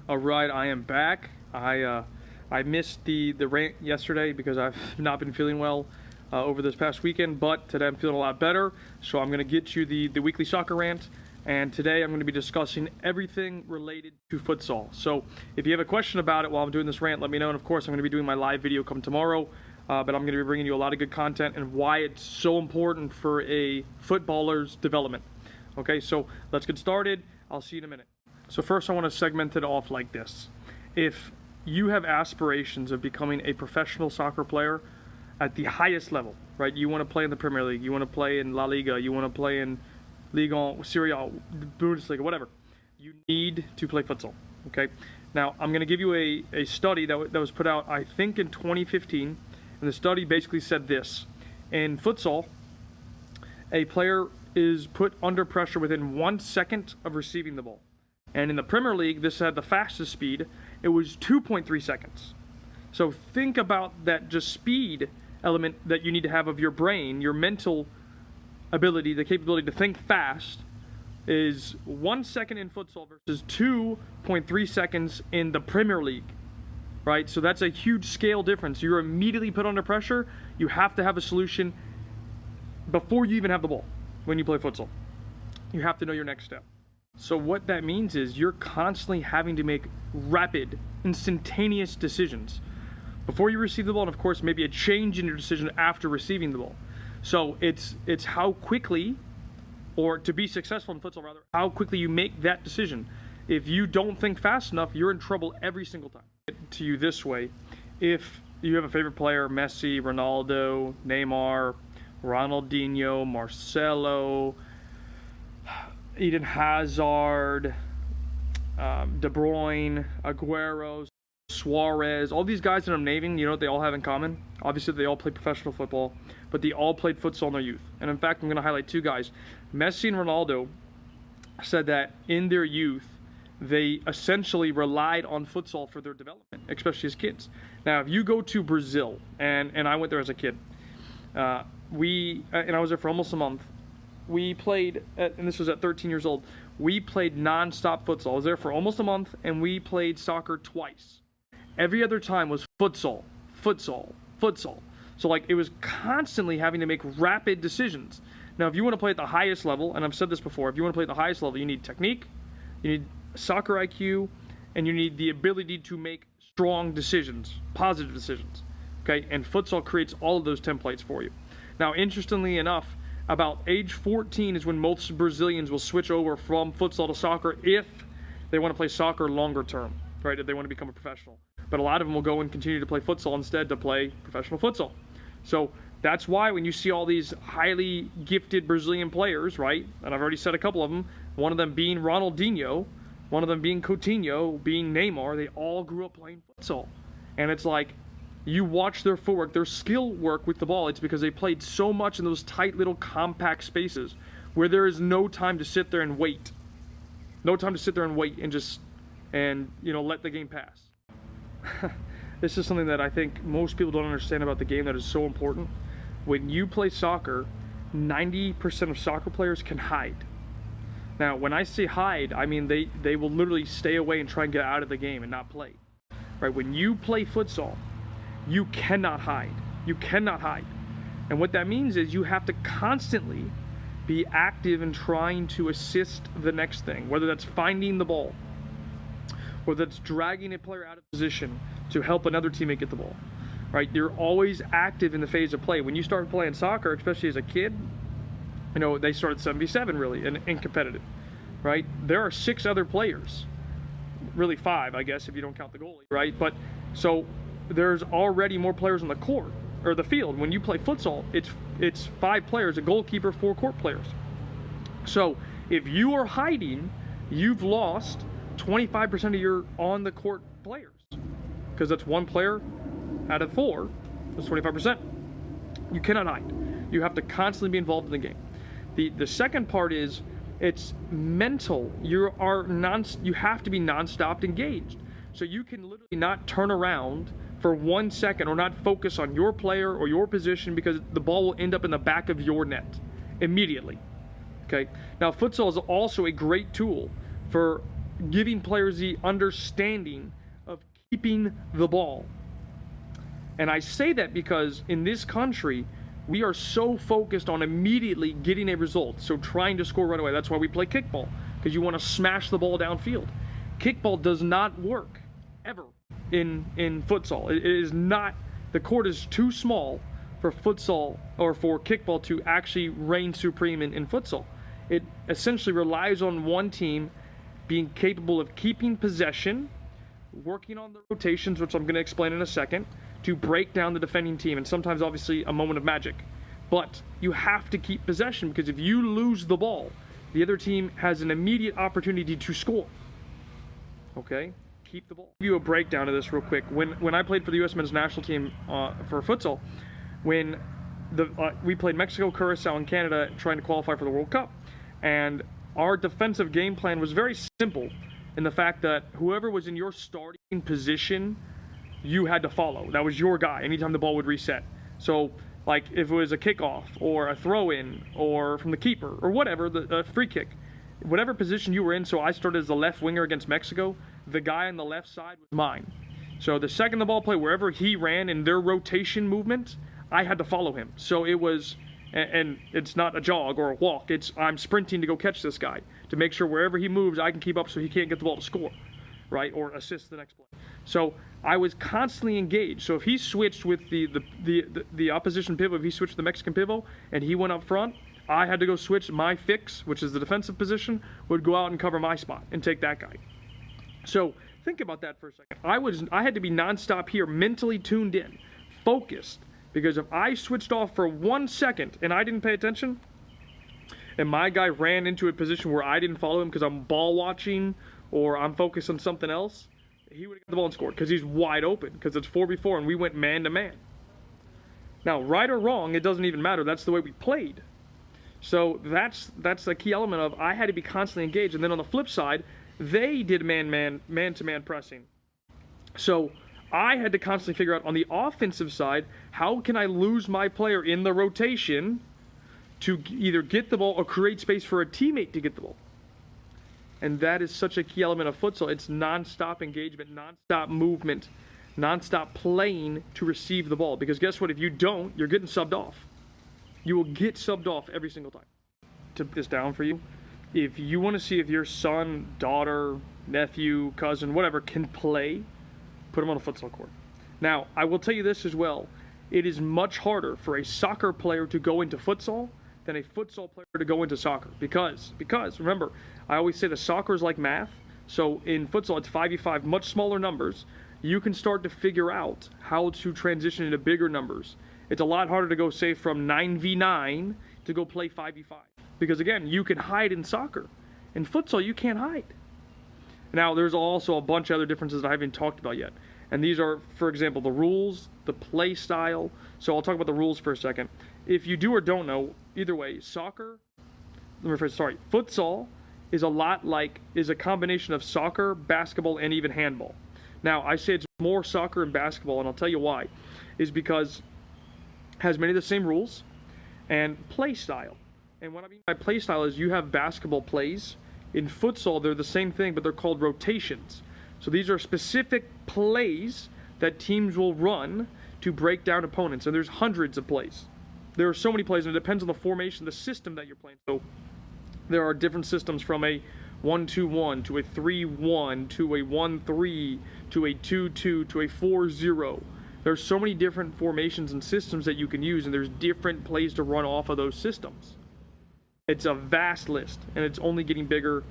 All right, I am back. I missed the rant yesterday because I've not been feeling well over this past weekend, but today I'm feeling a lot better. So I'm going to get you the weekly soccer rant, and today I'm going to be discussing everything related to futsal. So if you have a question about it while I'm doing this rant, let me know. And of course, I'm going to be doing my live video come tomorrow, but I'm going to be bringing you a lot of good content and why it's so important for a footballer's development. Okay, so let's get started. I'll see you in a minute. So first I want to segment it off like this. If you have aspirations of becoming a professional soccer player at the highest level, right? You want to play in the Premier League, you want to play in La Liga, you want to play in Ligue 1, Serie A, Bundesliga, whatever. You need to play futsal, okay? Now, I'm going to give you a study that was put out, I think, in 2015, and the study basically said this. In futsal, a player is put under pressure within 1 second of receiving the ball. And in the Premier League, this had the fastest speed. It was 2.3 seconds. So think about that just speed element that you need to have of your brain, your mental ability, the capability to think fast, is 1 second in futsal versus 2.3 seconds in the Premier League, right? So that's a huge scale difference. You're immediately put under pressure. You have to have a solution before you even have the ball when you play futsal. You have to know your next step. So what that means is you're constantly having to make rapid, instantaneous decisions before you receive the ball, and of course maybe a change in your decision after receiving the ball. So it's how quickly, or to be successful in futsal rather, how quickly you make that decision. If you don't think fast enough, you're in trouble every single time. To you this way, if you have a favorite player, Messi, Ronaldo, Neymar, Ronaldinho, Marcelo, Eden Hazard, De Bruyne, Aguero, Suarez, all these guys that I'm naming, you know what they all have in common? Obviously, they all played professional football, but they all played futsal in their youth. And in fact, I'm going to highlight two guys. Messi and Ronaldo said that in their youth, they essentially relied on futsal for their development, especially as kids. Now, if you go to Brazil, and I went there as a kid, and I was there for almost a month. We played, and this was at 13 years old, we played non-stop futsal. I was there for almost a month, and we played soccer twice. Every other time was futsal, futsal, futsal. So like it was constantly having to make rapid decisions. Now, if you want to play at the highest level, and I've said this before, if you want to play at the highest level, you need technique, you need soccer IQ, and you need the ability to make strong decisions, positive decisions, okay? And futsal creates all of those templates for you. Now, interestingly enough, about age 14 is when most Brazilians will switch over from futsal to soccer if they want to play soccer longer term, right? If they want to become a professional. But a lot of them will go and continue to play futsal instead to play professional futsal. So that's why when you see all these highly gifted Brazilian players, right? And I've already said a couple of them, one of them being Ronaldinho, one of them being Coutinho, being Neymar, they all grew up playing futsal. And it's like, you watch their footwork, their skill work with the ball. It's because they played so much in those tight little compact spaces where there is no time to sit there and wait. No time to sit there and wait and you know, let the game pass. This is something that I think most people don't understand about the game that is so important. When you play soccer, 90% of soccer players can hide. Now, when I say hide, I mean they will literally stay away and try and get out of the game and not play. Right? When you play futsal, you cannot hide. You cannot hide. And what that means is you have to constantly be active in trying to assist the next thing, whether that's finding the ball, or that's dragging a player out of position to help another teammate get the ball, right? You're always active in the phase of play. When you start playing soccer, especially as a kid, you know, they start at 7v7 really, in competitive, right? There are 6 other players, really 5, I guess, if you don't count the goalie, right? But so there's already more players on the court, or the field. When you play futsal, it's 5 players, a goalkeeper, 4 court players. So if you are hiding, you've lost 25% of your on-the-court players, because that's 1 player out of 4. That's 25%. You cannot hide. You have to constantly be involved in the game. The second part is it's mental. You have to be non-stop engaged. So you can literally not turn around for 1 second or not focus on your player or your position, because the ball will end up in the back of your net immediately. Okay. Now, futsal is also a great tool for giving players the understanding of keeping the ball. And I say that because in this country, we are so focused on immediately getting a result, so trying to score right away. That's why we play kickball, because you want to smash the ball downfield. Kickball does not work, ever, in futsal. It is not, the court is too small for futsal or for kickball to actually reign supreme in futsal. It essentially relies on one team being capable of keeping possession, working on the rotations, which I'm going to explain in a second, to break down the defending team, and sometimes obviously a moment of magic. But you have to keep possession, because if you lose the ball, the other team has an immediate opportunity to score. Okay? Keep the ball. I'll give you a breakdown of this real quick. When I played for the U.S. men's national team for futsal, when we played Mexico, Curacao, and Canada trying to qualify for the World Cup, and our defensive game plan was very simple in the fact that whoever was in your starting position, you had to follow. That was your guy anytime the ball would reset. So, like, if it was a kickoff or a throw-in or from the keeper or whatever, the free kick, whatever position you were in, so I started as the left winger against Mexico, the guy on the left side was mine. So the second the ball played, wherever he ran in their rotation movement, I had to follow him. So it was, and it's not a jog or a walk, it's I'm sprinting to go catch this guy to make sure wherever he moves, I can keep up so he can't get the ball to score, right, or assist the next play. So I was constantly engaged. So if he switched with the opposition pivot, if he switched the Mexican pivot and he went up front, I had to go switch my fix, which is the defensive position, would go out and cover my spot and take that guy. So think about that for a second. I had to be nonstop here, mentally tuned in, focused, because if I switched off for 1 second and I didn't pay attention, and my guy ran into a position where I didn't follow him because I'm ball watching or I'm focused on something else, he would have got the ball and scored because he's wide open, because it's 4v4 and we went man to man. Now, right or wrong, it doesn't even matter. That's the way we played. So that's the key element of I had to be constantly engaged. And then on the flip side, they did man-to-man pressing. So I had to constantly figure out on the offensive side, how can I lose my player in the rotation to either get the ball or create space for a teammate to get the ball. And that is such a key element of futsal. It's non-stop engagement, non-stop movement, non-stop playing to receive the ball. Because guess what? If you don't, you're getting subbed off. You will get subbed off every single time. To put this down for you, if you want to see if your son, daughter, nephew, cousin, whatever, can play, put them on a futsal court. Now, I will tell you this as well. It is much harder for a soccer player to go into futsal than a futsal player to go into soccer. Because remember, I always say that soccer is like math. So in futsal, it's 5v5, much smaller numbers. You can start to figure out how to transition into bigger numbers. It's a lot harder to go, say, from 9v9 to go play 5v5. Because again, you can hide in soccer. In futsal, you can't hide. Now, there's also a bunch of other differences that I haven't talked about yet. And these are, for example, the rules, the play style. So I'll talk about the rules for a second. If you do or don't know, either way, futsal is a combination of soccer, basketball, and even handball. Now, I say it's more soccer and basketball, and I'll tell you why. Is because it has many of the same rules and play style. And what I mean by play style is you have basketball plays. In futsal, they're the same thing, but they're called rotations. So these are specific plays that teams will run to break down opponents, and there's hundreds of plays. There are so many plays, and it depends on the formation, the system that you're playing. So there are different systems from a 1-2-1 to a 3-1 to a 1-3 to a 2-2 to a 4-0. There's so many different formations and systems that you can use, and there's different plays to run off of those systems. It's a vast list, and it's only getting bigger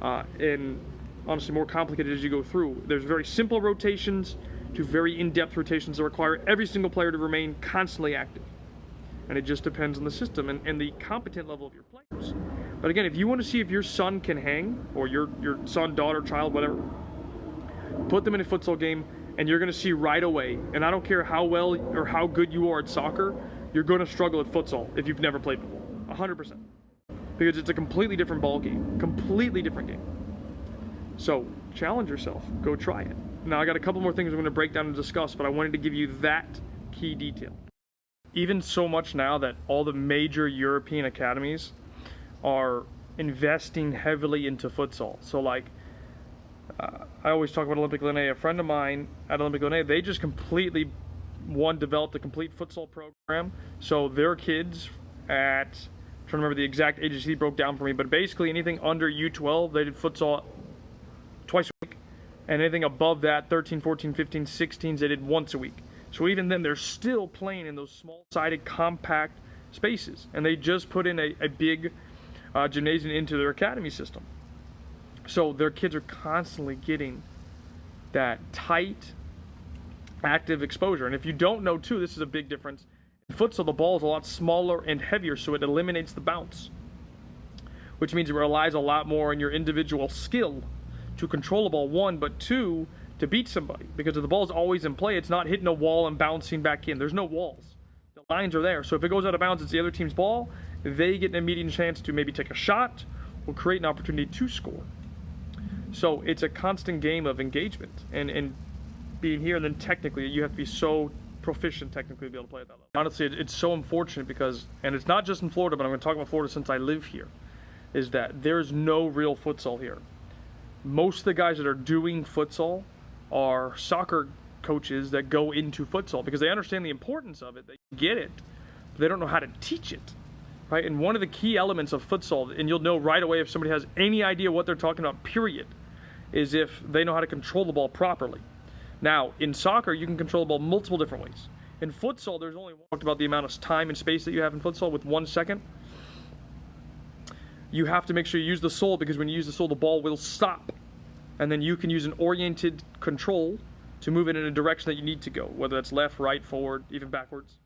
and honestly more complicated as you go through. There's very simple rotations to very in-depth rotations that require every single player to remain constantly active. And it just depends on the system and the competent level of your players. But again, if you want to see if your son can hang, or your son, daughter, child, whatever, put them in a futsal game, and you're going to see right away, and I don't care how well or how good you are at soccer, you're going to struggle at futsal if you've never played before, 100%. Because it's a completely different ball game, completely different game. So challenge yourself, go try it. Now I got a couple more things I'm going to break down and discuss, but I wanted to give you that key detail. Even so much now that all the major European academies are investing heavily into futsal. So like I always talk about Olympic Linné. A friend of mine at Olympic Linné, they just completely, developed a complete futsal program. So their kids at, I'm trying to remember the exact ages he broke down for me, but basically anything under U12, they did futsal twice a week. And anything above that, 13, 14, 15, 16s, they did once a week. So even then, they're still playing in those small-sided, compact spaces. And they just put in a big gymnasium into their academy system. So their kids are constantly getting that tight, active exposure. And if you don't know, too, this is a big difference. In futsal, the ball is a lot smaller and heavier, so it eliminates the bounce, which means it relies a lot more on your individual skill to control the ball, one, but two, to beat somebody. Because if the ball is always in play, it's not hitting a wall and bouncing back in. There's no walls. The lines are there. So if it goes out of bounds, it's the other team's ball. They get an immediate chance to maybe take a shot or create an opportunity to score. So it's a constant game of engagement. And being here, and then technically, you have to be so proficient technically to be able to play at that level. Honestly, it's so unfortunate because, and it's not just in Florida, but I'm going to talk about Florida since I live here, is that there's no real futsal here. Most of the guys that are doing futsal are soccer coaches that go into futsal because they understand the importance of it, they get it, but they don't know how to teach it, right? And one of the key elements of futsal, and you'll know right away if somebody has any idea what they're talking about, period, is if they know how to control the ball properly. Now, in soccer, you can control the ball multiple different ways. In futsal, there's only talked about the amount of time and space that you have in futsal with 1 second. You have to make sure you use the sole because when you use the sole, the ball will stop. And then you can use an oriented control to move it in a direction that you need to go, whether that's left, right, forward, even backwards,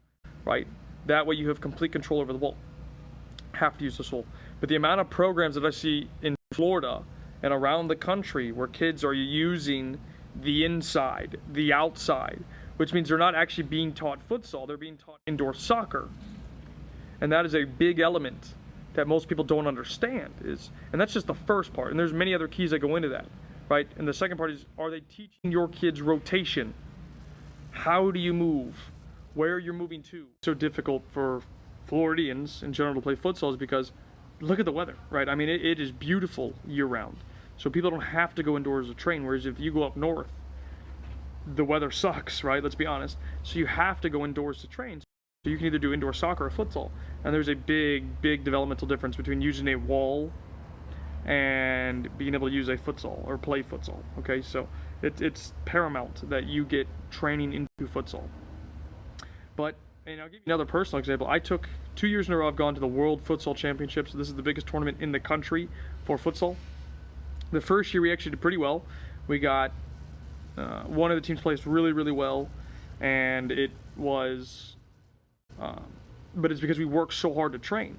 right? That way you have complete control over the ball. Have to use the sole. But the amount of programs that I see in Florida and around the country where kids are using the inside, the outside, which means they're not actually being taught futsal, they're being taught indoor soccer. And that is a big element that most people don't understand, and that's just the first part, and there's many other keys that go into that, right? And the second part is, are they teaching your kids rotation? How do you move? Where you're moving to? So difficult for Floridians in general to play futsal is because look at the weather, right? I mean, it is beautiful year-round. So people don't have to go indoors to train, whereas if you go up north, the weather sucks, right? Let's be honest. So you have to go indoors to train. So you can either do indoor soccer or futsal. And there's a big, big developmental difference between using a wall and being able to use a futsal or play futsal, okay? So it's paramount that you get training into futsal. But, and I'll give you another personal example. I took 2 years in a row, I've gone to the World Futsal Championships. This is the biggest tournament in the country for futsal. The first year we actually did pretty well. We got, one of the teams placed really, really well, and it was, but it's because we worked so hard to train.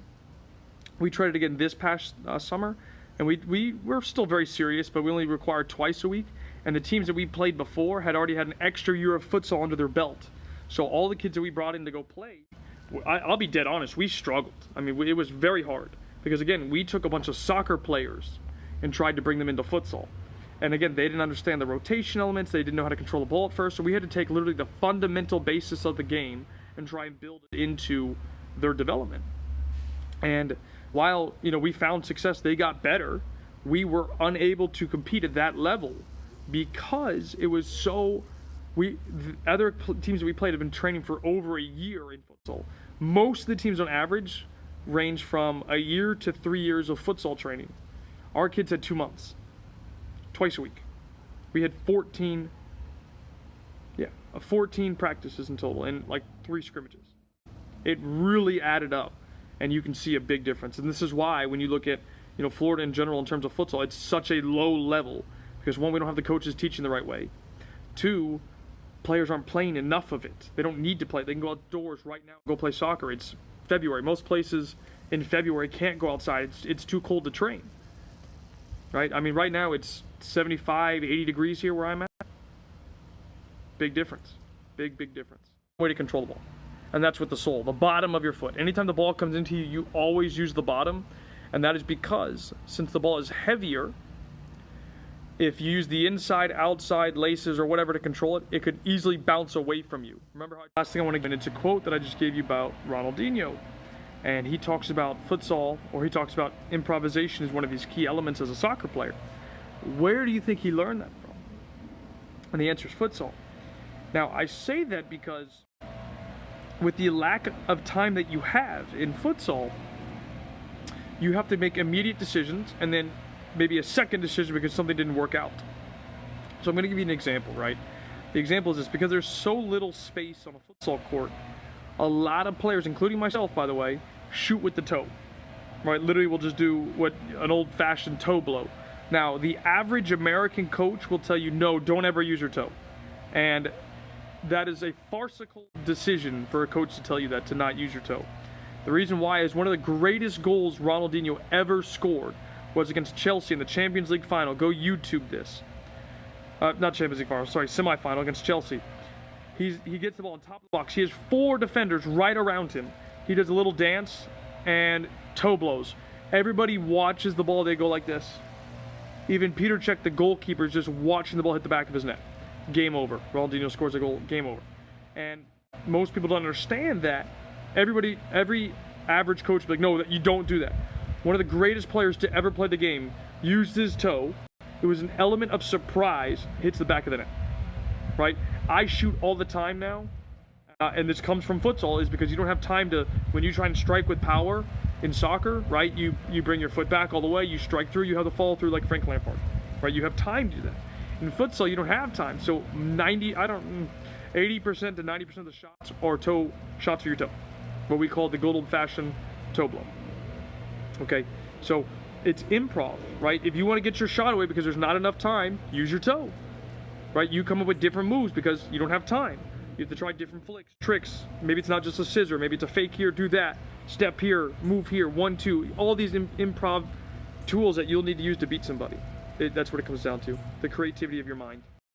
We tried it again this past summer, and we're still very serious, but we only required twice a week, and the teams that we played before had already had an extra year of futsal under their belt. So all the kids that we brought in to go play, I'll be dead honest, we struggled. I mean, it was very hard, because again, we took a bunch of soccer players and tried to bring them into futsal. And again, they didn't understand the rotation elements, they didn't know how to control the ball at first, so we had to take literally the fundamental basis of the game and try and build it into their development. And while, you know, we found success, they got better, we were unable to compete at that level because it was so, the other teams that we played have been training for over a year in futsal. Most of the teams on average range from a year to 3 years of futsal training. Our kids had 2 months, twice a week. We had 14 practices in total and like 3 scrimmages. It really added up, and you can see a big difference. And this is why when you look at, you know, Florida in general in terms of futsal, it's such a low level because one, we don't have the coaches teaching the right way. 2, players aren't playing enough of it. They don't need to play. They can go outdoors right now and go play soccer. It's February. Most places in February can't go outside. It's too cold to train. Right? I mean, right now it's 75, 80 degrees here where I'm at. Big difference. Big, big difference. Way to control the ball. And that's with the sole, the bottom of your foot. Anytime the ball comes into you, you always use the bottom. And that is because, since the ball is heavier, if you use the inside, outside, laces, or whatever to control it, it could easily bounce away from you. Remember how, last thing I want to get into, it's a quote that I just gave you about Ronaldinho. And he talks about futsal, or he talks about improvisation as one of his key elements as a soccer player. Where do you think he learned that from? And the answer is futsal. Now, I say that because with the lack of time that you have in futsal, you have to make immediate decisions and then maybe a second decision because something didn't work out. So I'm going to give you an example, right? The example is this: because there's so little space on a futsal court, a lot of players, including myself, by the way, shoot with the toe, right? Literally, we'll just do what an old-fashioned toe blow. Now, the average American coach will tell you, no, don't ever use your toe. And that is a farcical decision for a coach to tell you that, to not use your toe. The reason why is one of the greatest goals Ronaldinho ever scored was against Chelsea in the Champions League final. Go YouTube this. Not Champions League final, sorry, semi-final against Chelsea. He gets the ball on top of the box. He has 4 defenders right around him. He does a little dance and toe blows. Everybody watches the ball. They go like this. Even Peter Cech, the goalkeeper, is just watching the ball hit the back of his net. Game over. Ronaldinho scores a goal. Game over. And most people don't understand that. Every average coach will be like, no, you don't do that. One of the greatest players to ever play the game used his toe. It was an element of surprise. Hits the back of the net. Right? I shoot all the time now. And this comes from futsal, is because you don't have time to, when you try and strike with power in soccer, right, you bring your foot back all the way, you strike through, you have the follow through like Frank Lampard, right? You have time to do that. In futsal, you don't have time. So 80% to 90% of the shots are toe shots for your toe, what we call the good old-fashioned toe blow. Okay, so it's improv, right? If you want to get your shot away because there's not enough time, use your toe, right? You come up with different moves because you don't have time. You have to try different flicks, tricks. Maybe it's not just a scissor. Maybe it's a fake here, do that. Step here, move here, 1, 2. All these improv tools that you'll need to use to beat somebody. That's what it comes down to. The creativity of your mind.